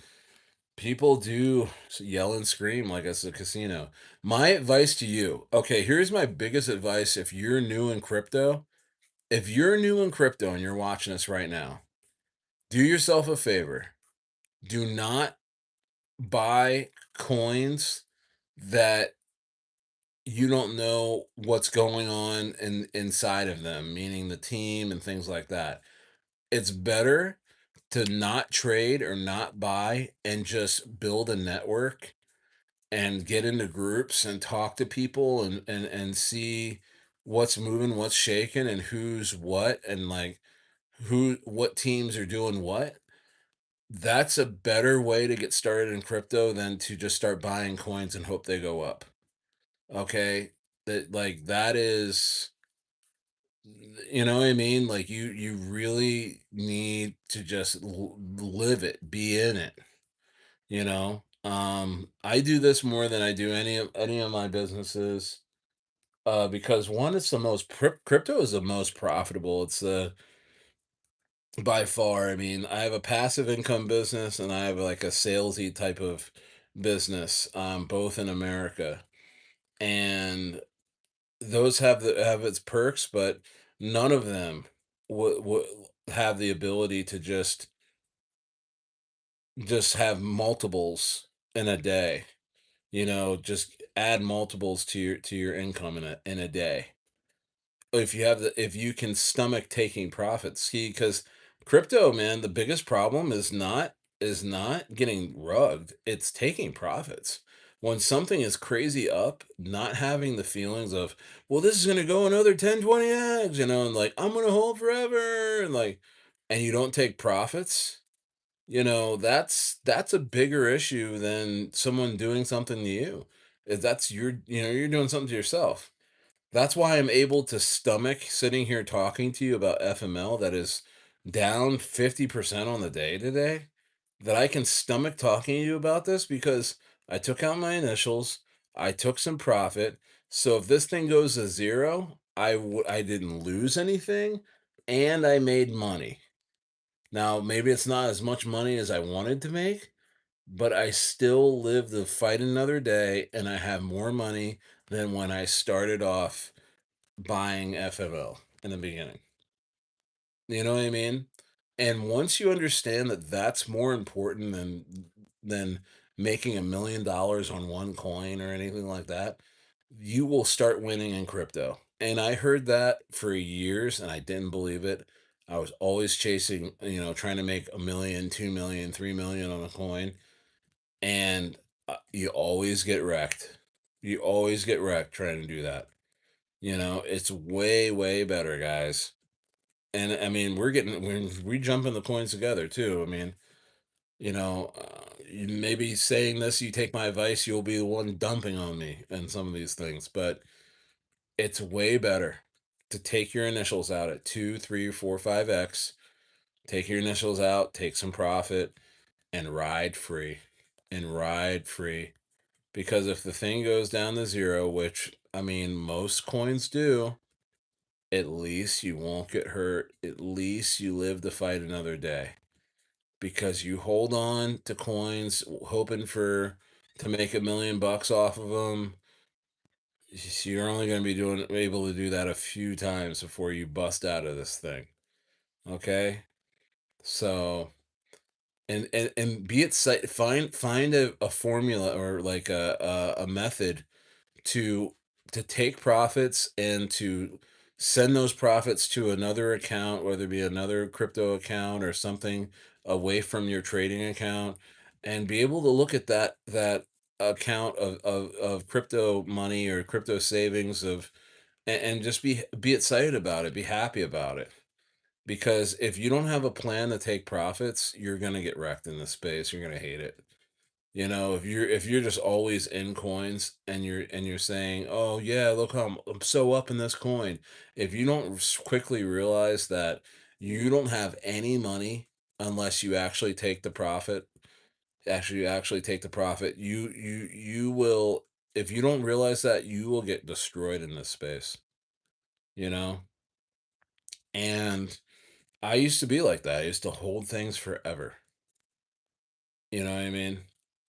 people do yell and scream like it's a casino. My advice to you, okay, here's my biggest advice if you're new in crypto. If you're new in crypto and you're watching us right now, do yourself a favor. Do not buy coins that you don't know what's going on inside of them, meaning the team and things like that. It's better to not trade or not buy and just build a network and get into groups and talk to people and see what's moving, what's shaking, and who's what, and like what teams are doing what. That's a better way to get started in crypto than to just start buying coins and hope they go up. Okay? That is, you know what I mean? Like you really need to just live it, be in it, you know? I do this more than I do any of my businesses. Because one, it's the most crypto is the most profitable. It's the By far. I mean, I have a passive income business and I have like a salesy type of business, both in America. And those have its perks, but none of them would have the ability to just have multiples in a day. Just add multiples to your income in a day. If you can stomach taking profits. See, because crypto, man, the biggest problem is not is not getting rugged, it's taking profits. When something is crazy up, not having the feelings of, well, this is gonna go another 10, 20x, and like I'm gonna hold forever, and you don't take profits, that's a bigger issue than someone doing something to you. If that's you're doing something to yourself. That's why I'm able to stomach sitting here talking to you about FML that is down 50% on the day today. That I can stomach talking to you about this because I took out my initials, I took some profit. So if this thing goes to zero, I didn't lose anything and I made money. Now, maybe it's not as much money as I wanted to make, but I still live to fight another day and I have more money than when I started off buying FML in the beginning. You know what I mean? And once you understand that that's more important than making $1 million on one coin or anything like that, you will start winning in crypto. And I heard that for years and I didn't believe it. I was always chasing, trying to make 1 million, 2 million, 3 million on a coin, and you always get wrecked. You always get wrecked trying to do that. It's way, way better, guys. And I mean, we jump in the coins together too. I mean, maybe saying this, you take my advice, you'll be the one dumping on me and some of these things, but it's way better to take your initials out at 2, 3, 4, 5x. Take your initials out, take some profit, and ride free. And ride free. Because if the thing goes down to zero, which I mean most coins do, at least you won't get hurt. At least you live to fight another day. Because you hold on to coins hoping for to make $1 million off of them. You're only going to be able to do that a few times before you bust out of this thing. Okay? So and be it find a formula or like a method to take profits and to send those profits to another account, whether it be another crypto account or something away from your trading account, and be able to look at that account of crypto money or crypto savings and just be excited about it, be happy about it. Because if you don't have a plan to take profits, you're gonna get wrecked in this space. You're gonna hate it. If you're just always in coins and you're saying, "Oh yeah, look how I'm so up in this coin." If you don't quickly realize that you don't have any money unless you actually take the profit, actually take the profit, you will if you don't realize that, you will get destroyed in this space, you know? And I used to be like that. I used to hold things forever. You know what I mean?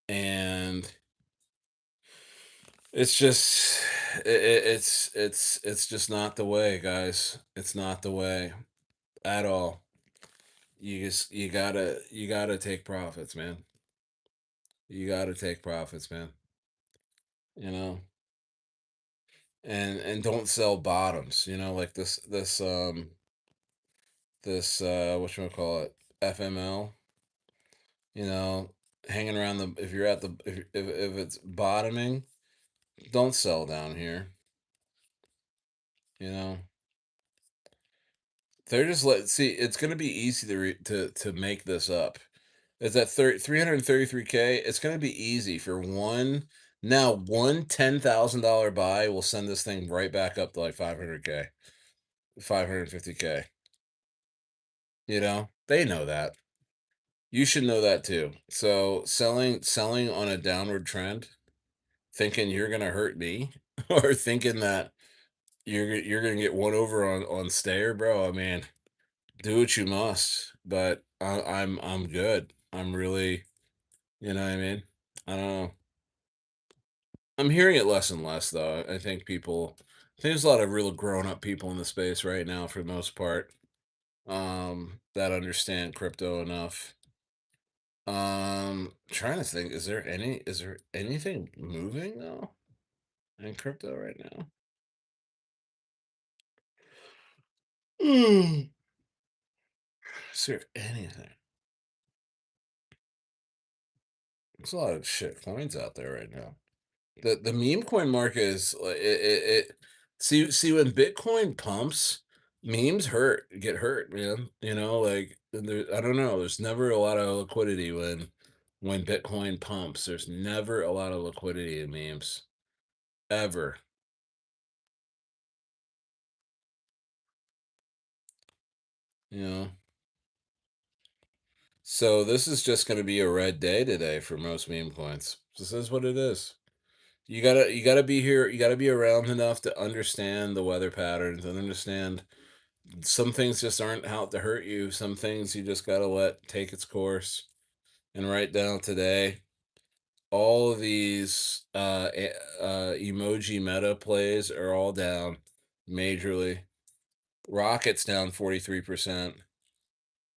And it's just it's just not the way, guys. It's not the way at all. You gotta take profits, man. You gotta take profits, man. You know, and don't sell bottoms. Like this what you call it, FML. You know, hanging around the if you're at the if it's bottoming, don't sell down here. You know, they're just see. It's gonna be easy to make this up. It's at 333K. It's gonna be easy for one $10,000 buy will send this thing right back up to like 500K, 550K. They know that. You should know that too. So selling on a downward trend, thinking you're gonna hurt me, or thinking that you're gonna get one over on Stayer, bro. I mean, do what you must, but I'm good. I'm really, you know what I mean? I don't know. I'm hearing it less and less though. I think there's a lot of real grown up people in the space right now for the most part, that understand crypto enough. Trying to think, is there anything moving though in crypto right now? Is there anything? There's a lot of shit coins out there right now. The meme coin market is it see when Bitcoin pumps, memes get hurt, man. Like I don't know. There's never a lot of liquidity when Bitcoin pumps. There's never a lot of liquidity in memes ever. You know. So this is just going to be a red day today for most meme coins. This is what it is. You gotta be here. You gotta be around enough to understand the weather patterns and understand some things just aren't out to hurt you. Some things you just gotta let take its course. And right down today, all of these emoji meta plays are all down majorly. Rocket's down 43%.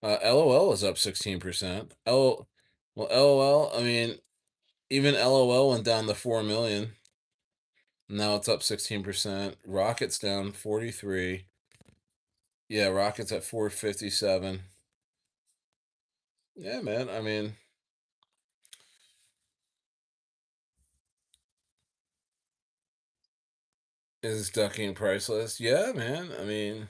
LOL is up 16%. LOL. I mean, even LOL went down to 4 million. Now it's up 16%. Rocket's down 43. Yeah, Rocket's at 457. Yeah, man. I mean, is ducking priceless? Yeah, man. I mean,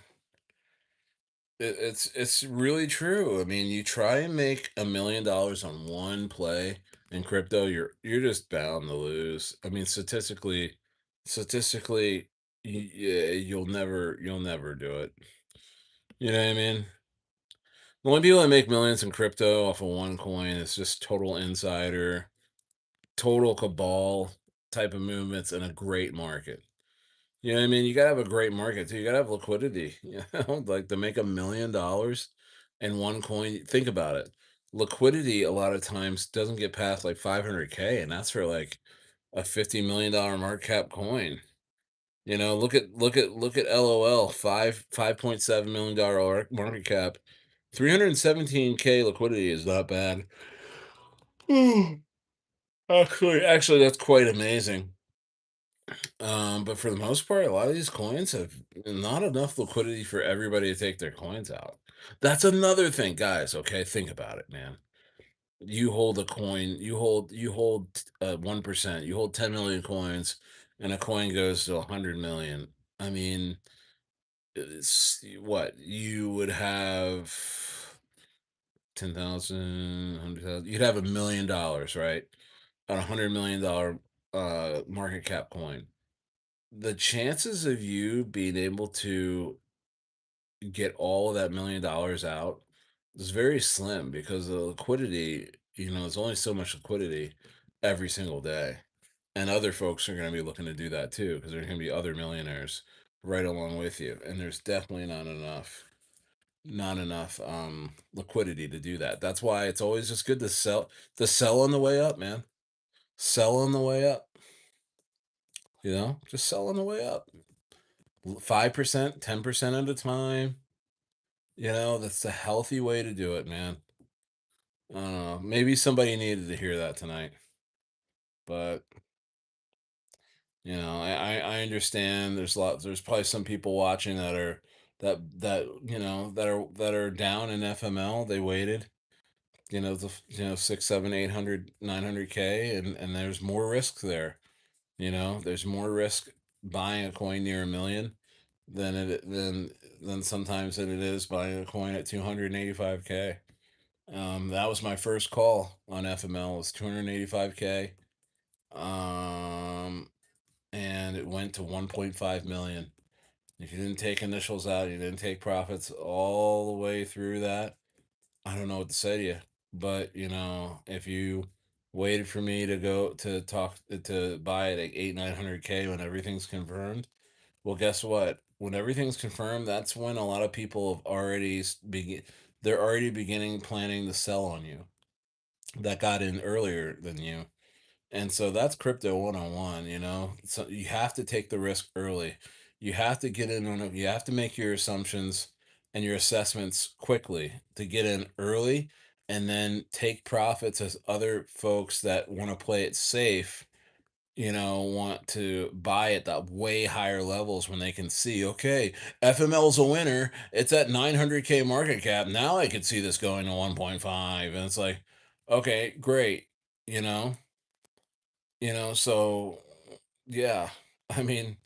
it's really true. I mean, you try and make $1 million on one play in crypto, you're just bound to lose. I mean, statistically, yeah, you'll never do it. You know what I mean? The only people that make millions in crypto off of one coin is just total insider, total cabal type of movements in a great market. You know what I mean? You gotta have a great market too. You gotta have liquidity. Like to make $1 million in one coin. Think about it. Liquidity a lot of times doesn't get past like 500K, and that's for like a $50 million market cap coin. Look at LOL, 5.7 million dollar market cap, 317K liquidity is not bad. Actually, that's quite amazing. But for the most part, a lot of these coins have not enough liquidity for everybody to take their coins out. That's another thing, guys. Okay, think about it, man. You hold a coin, you hold 1%, you hold 10 million coins, and a coin goes to 100 million. I mean, it's what you would have 10,000, 100,000. You'd have $1 million, right? On $100 million market cap coin. The chances of you being able to get all of that $1 million out is very slim because the liquidity, there's only so much liquidity every single day. And other folks are going to be looking to do that too because there's going to be other millionaires right along with you. And there's definitely not enough liquidity to do that. That's why it's always just good to sell on the way up, man. Sell on the way up, just sell on the way up. 5%, 10% at a time. That's a healthy way to do it, man. I don't know. Maybe somebody needed to hear that tonight, but I understand. There's probably some people watching that are down in FML. They waited, six, seven, 800, 900K, and there's more risk there. There's more risk buying a coin near a million than sometimes than it is buying a coin at 285K. That was my first call on FML. It was 285K. Um, and it went to 1.5 million. If you didn't take initials out, you didn't take profits all the way through that. I don't know what to say to you, but if you waited for me to go to talk to buy it at 800-900K when everything's confirmed, well, guess what? When everything's confirmed, that's when a lot of people have already begin. They're already beginning planning to sell on you that got in earlier than you. And so that's crypto 101. So you have to take the risk early. You have to get in on it. You have to make your assumptions and your assessments quickly to get in early and then take profits as other folks that want to play it safe, want to buy at the way higher levels when they can see, okay, FML's a winner. It's at 900K market cap. Now I could see this going to 1.5. And it's like, okay, great. you know, so yeah, I mean,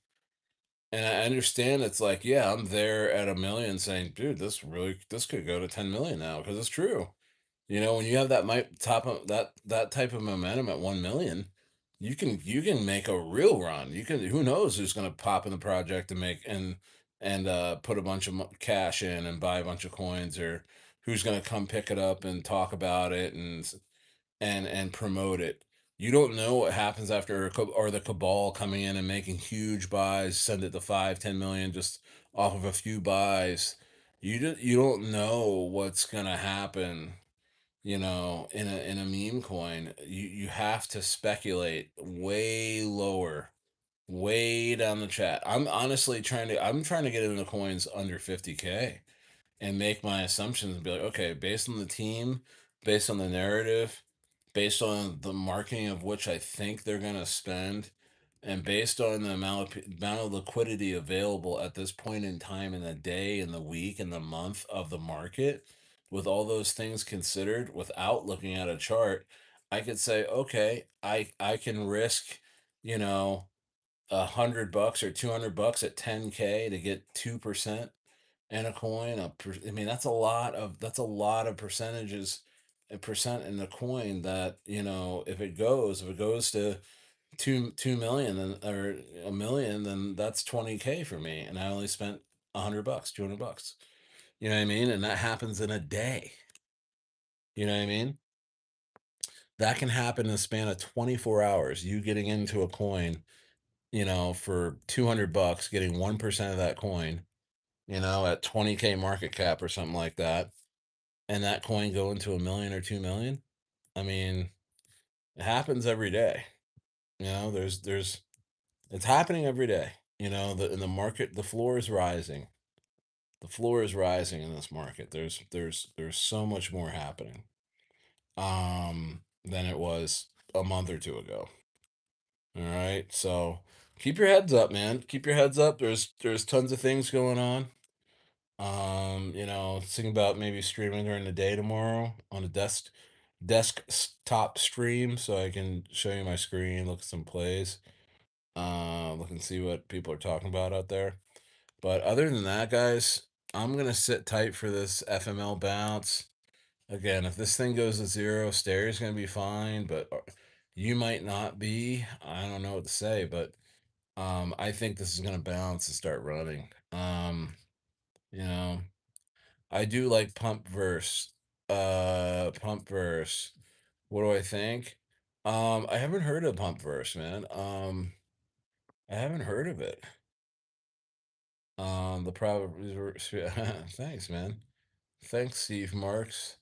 and I understand it's like, yeah, I'm there at a million saying, dude, this could go to 10 million now because it's true. When you have that might top of that type of momentum at 1 million, you can make a real run. You can Who knows who's going to pop in the project and make and put a bunch of cash in and buy a bunch of coins, or who's going to come pick it up and talk about it and promote it. You don't know what happens after or the cabal coming in and making huge buys, send it to 5, 10 million just off of a few buys. You don't know what's gonna happen, in a meme coin. You have to speculate way lower, way down the chat. I'm trying to get into coins under 50K and make my assumptions and be like, okay, based on the team, based on the narrative, based on the marketing of which I think they're going to spend, and based on the amount of liquidity available at this point in time in the day, in the week, in the month of the market, with all those things considered, without looking at a chart, I could say, okay, I can risk, you know, $100 or $200 at 10K to get 2% and a coin. I mean, that's a lot of percentages, a percent in a coin that, if it goes to 2 million, then, or a million, then that's 20K for me, and I only spent $100, $200. You know what I mean? And that happens in a day. You know what I mean? That can happen in a span of 24 hours. You getting into a coin, for $200, getting 1% of that coin, at 20K market cap or something like that, and that coin go into a million or 2 million. I mean, it happens every day. There's it's happening every day. In the market, the floor is rising. The floor is rising in this market. There's so much more happening than it was a month or two ago. All right. So keep your heads up, man. Keep your heads up. There's tons of things going on. Thinking about maybe streaming during the day tomorrow on a desktop stream, so I can show you my screen, look at some plays, look and see what people are talking about out there. But other than that, guys, I'm gonna sit tight for this FML bounce. Again, if this thing goes to zero, Stayer's gonna be fine, but you might not be. I don't know what to say, but I think this is gonna bounce and start running. You know. I do like Pump Verse. Pump Verse. What do I think? I haven't heard of Pump Verse, man. I haven't heard of it. The probably thanks, man. Thanks, Steve Marks.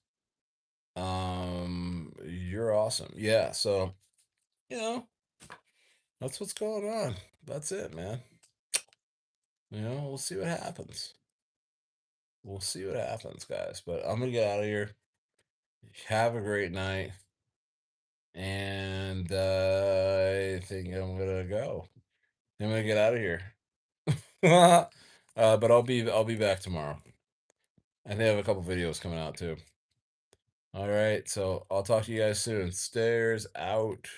You're awesome. Yeah, so you know, that's what's going on. That's it, man. We'll see what happens. We'll see what happens, guys. But I'm gonna get out of here. Have a great night. And I think I'm gonna go. I'm gonna get out of here. But I'll be back tomorrow. I think I have a couple videos coming out too. All right, so I'll talk to you guys soon. Stairs out.